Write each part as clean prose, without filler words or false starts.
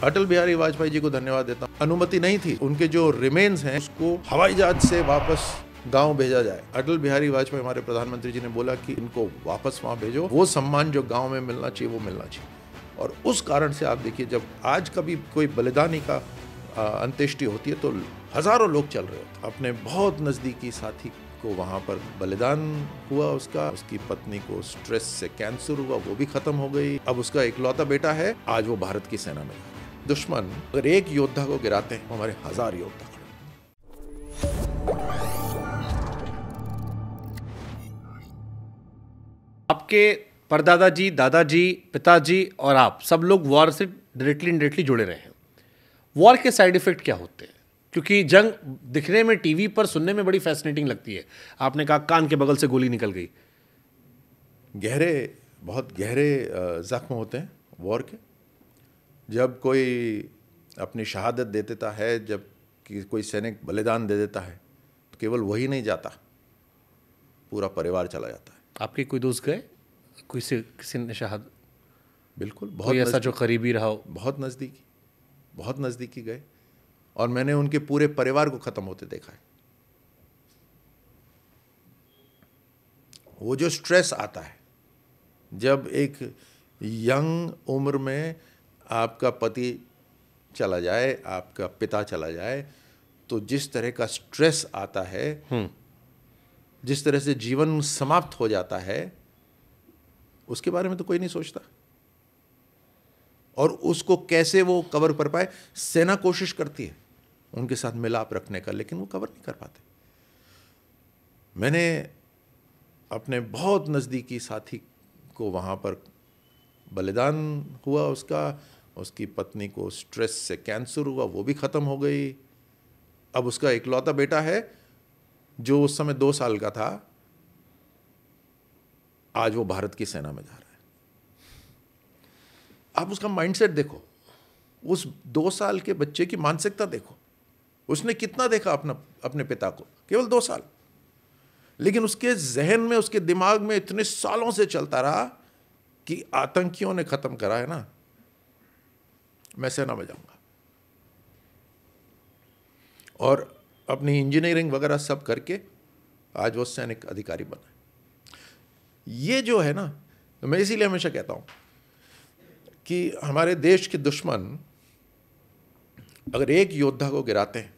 अटल बिहारी वाजपेयी जी को धन्यवाद देता हूँ। अनुमति नहीं थी, उनके जो रिमेन्स हैं उसको हवाई जहाज से वापस गांव भेजा जाए। अटल बिहारी वाजपेयी हमारे प्रधानमंत्री जी ने बोला कि इनको वापस वहां भेजो, वो सम्मान जो गांव में मिलना चाहिए वो मिलना चाहिए। और उस कारण से आप देखिए, जब आज कभी कोई बलिदानी का अंत्येष्टि होती है तो हजारों लोग चल रहे होते। अपने बहुत नजदीकी साथी को वहां पर बलिदान हुआ, उसकी पत्नी को स्ट्रेस से कैंसर हुआ, वो भी खत्म हो गई। अब उसका इकलौता बेटा है, आज वो भारत की सेना में। दुश्मन अगर एक योद्धा को गिराते हैं, हमारे 1000 योद्धा खड़े। आपके परदादा जी, दादाजी, पिताजी और आप सब लोग वॉर से डायरेक्टली इनडायरेक्टली जुड़े रहे हैं। वॉर के साइड इफेक्ट क्या होते हैं? क्योंकि जंग दिखने में, टीवी पर सुनने में बड़ी फैसिनेटिंग लगती है। आपने कहा कान के बगल से गोली निकल गई। बहुत गहरे जख्म होते हैं वॉर के। जब कोई अपनी शहादत दे देता है, जब कोई सैनिक बलिदान दे देता है, तो केवल वही नहीं जाता, पूरा परिवार चला जाता है। आपके कोई दोस्त गए? किसी ने शहादत? बिल्कुल, बहुत ऐसा जो करीबी रहा हो? बहुत नज़दीकी गए, और मैंने उनके पूरे परिवार को ख़त्म होते देखा है। वो जो स्ट्रेस आता है जब एक यंग उम्र में आपका पति चला जाए, आपका पिता चला जाए, तो जिस तरह का स्ट्रेस आता है, जिस तरह से जीवन समाप्त हो जाता है, उसके बारे में तो कोई नहीं सोचता। और उसको कैसे वो कवर कर पाए, सेना कोशिश करती है उनके साथ मिलाप रखने का, लेकिन वो कवर नहीं कर पाते। मैंने अपने बहुत नज़दीकी साथी को वहाँ पर बलिदान हुआ, उसकी पत्नी को स्ट्रेस से कैंसर हुआ, वो भी ख़त्म हो गई। अब उसका इकलौता बेटा है, जो उस समय 2 साल का था, आज वो भारत की सेना में जा रहा है। आप उसका माइंडसेट देखो, उस 2 साल के बच्चे की मानसिकता देखो। उसने कितना देखा अपने पिता को, केवल 2 साल, लेकिन उसके जहन में, उसके दिमाग में इतने सालों से चलता रहा कि आतंकियों ने खत्म करा है ना, मैं सेना में जाऊंगा। और अपनी इंजीनियरिंग वगैरह सब करके आज वो सैनिक अधिकारी बना है। ये जो है ना, तो मैं इसीलिए हमेशा कहता हूं कि हमारे देश के दुश्मन अगर एक योद्धा को गिराते हैं,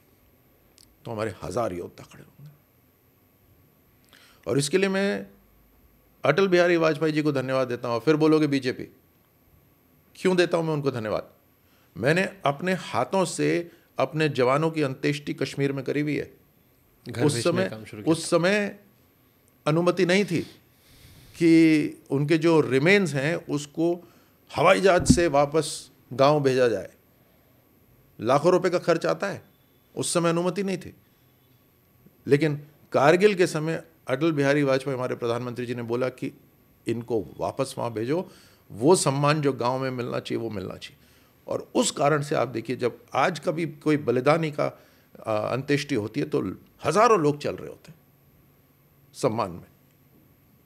तो हमारे 1000 योद्धा खड़े होंगे। और इसके लिए मैं अटल बिहारी वाजपेयी जी को धन्यवाद देता हूं। फिर बोलोगे बीजेपी, क्यों देता हूं मैं उनको धन्यवाद? मैंने अपने हाथों से अपने जवानों की अंत्येष्टि कश्मीर में करी हुई है। उस समय अनुमति नहीं थी कि उनके जो रिमेन्स हैं उसको हवाई जहाज से वापस गांव भेजा जाए। लाखों रुपए का खर्च आता है, उस समय अनुमति नहीं थी। लेकिन कारगिल के समय अटल बिहारी वाजपेयी हमारे प्रधानमंत्री जी ने बोला कि इनको वापस वहाँ भेजो, वो सम्मान जो गांव में मिलना चाहिए वो मिलना चाहिए। और उस कारण से आप देखिए, जब आज कभी कोई बलिदानी का अंत्येष्टि होती है तो हजारों लोग चल रहे होते हैं सम्मान में।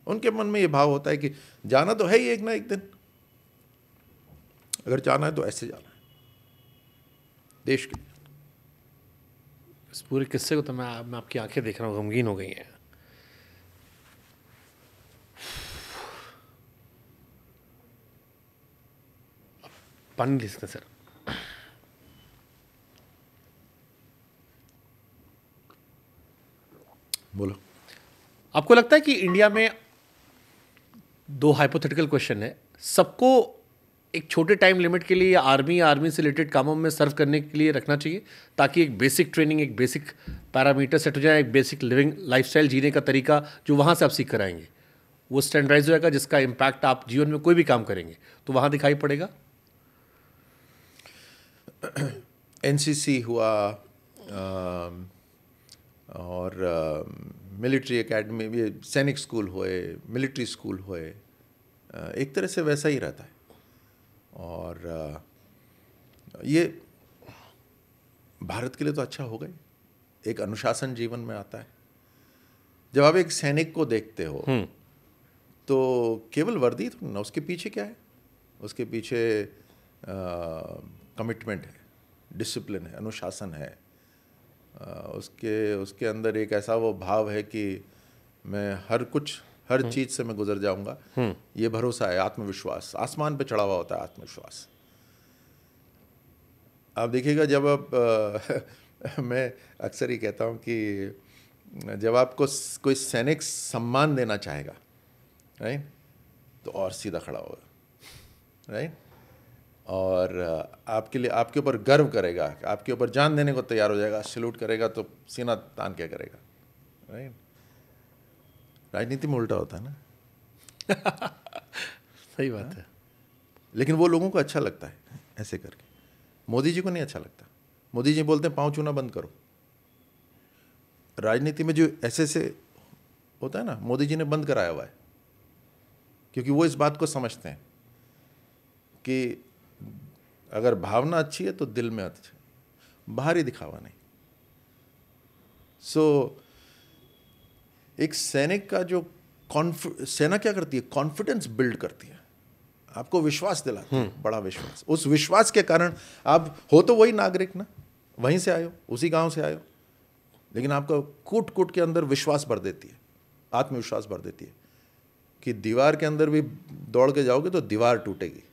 उनके मन में ये भाव होता है कि जाना तो है ही एक ना एक दिन, अगर जाना है तो ऐसे जाना है देश के। इस पूरे किस्से को तो मैं आपकी आंखें देख रहा हूँ, गमगीन हो गई हैं। पानी ले सकते सर? बोलो। आपको लगता है कि इंडिया में 2 हाइपोथेटिकल क्वेश्चन है, सबको एक छोटे टाइम लिमिट के लिए आर्मी से रिलेटेड कामों में सर्व करने के लिए रखना चाहिए, ताकि एक बेसिक ट्रेनिंग, एक बेसिक पैरामीटर सेट हो जाए, एक बेसिक लिविंग लाइफस्टाइल जीने का तरीका जो वहाँ से आप सीख कर आएंगे, वो स्टैंडर्डाइज हो जाएगा, जिसका इम्पैक्ट आप जीवन में कोई भी काम करेंगे तो वहाँ दिखाई पड़ेगा? एनसीसी हुआ और मिलिट्री एकेडमी, ये सैनिक स्कूल हुए, मिलिट्री स्कूल हुए, एक तरह से वैसा ही रहता है। और ये भारत के लिए तो अच्छा होगा ही, एक अनुशासन जीवन में आता है। जब आप एक सैनिक को देखते हो तो केवल वर्दी तो ना, उसके पीछे क्या है? उसके पीछे कमिटमेंट है, डिसिप्लिन है, अनुशासन है, उसके अंदर एक ऐसा वो भाव है कि मैं हर चीज़ से मैं गुजर जाऊंगा, ये भरोसा है, आत्मविश्वास, आसमान पे चढ़ा हुआ होता है आत्मविश्वास। आप देखिएगा जब आप मैं अक्सर ही कहता हूँ कि जब आपको कोई सैनिक सम्मान देना चाहेगा, राइट, तो और सीधा खड़ा होगा, राइट, और आपके लिए, आपके ऊपर गर्व करेगा, आपके ऊपर जान देने को तैयार हो जाएगा, सैल्यूट करेगा तो सीना तान क्या करेगा, राइट। राजनीति में उल्टा होता है ना। सही बात है। लेकिन वो लोगों को अच्छा लगता है ऐसे करके, मोदी जी को नहीं अच्छा लगता। मोदी जी बोलते हैं पाँव छूना बंद करो। राजनीति में जो ऐसे होता है ना, मोदी जी ने बंद कराया हुआ है, क्योंकि वो इस बात को समझते हैं कि अगर भावना अच्छी है तो दिल में अच्छा, बाहरी दिखावा नहीं। एक सैनिक का जो सेना क्या करती है, कॉन्फिडेंस बिल्ड करती है, आपको विश्वास दिलाती है, बड़ा विश्वास। उस विश्वास के कारण आप हो तो वही नागरिक ना, वहीं से आयो, उसी गांव से आयो, लेकिन आपका कूट कूट के अंदर विश्वास भर देती है, आत्मविश्वास भर देती है कि दीवार के अंदर भी दौड़ के जाओगे तो दीवार टूटेगी,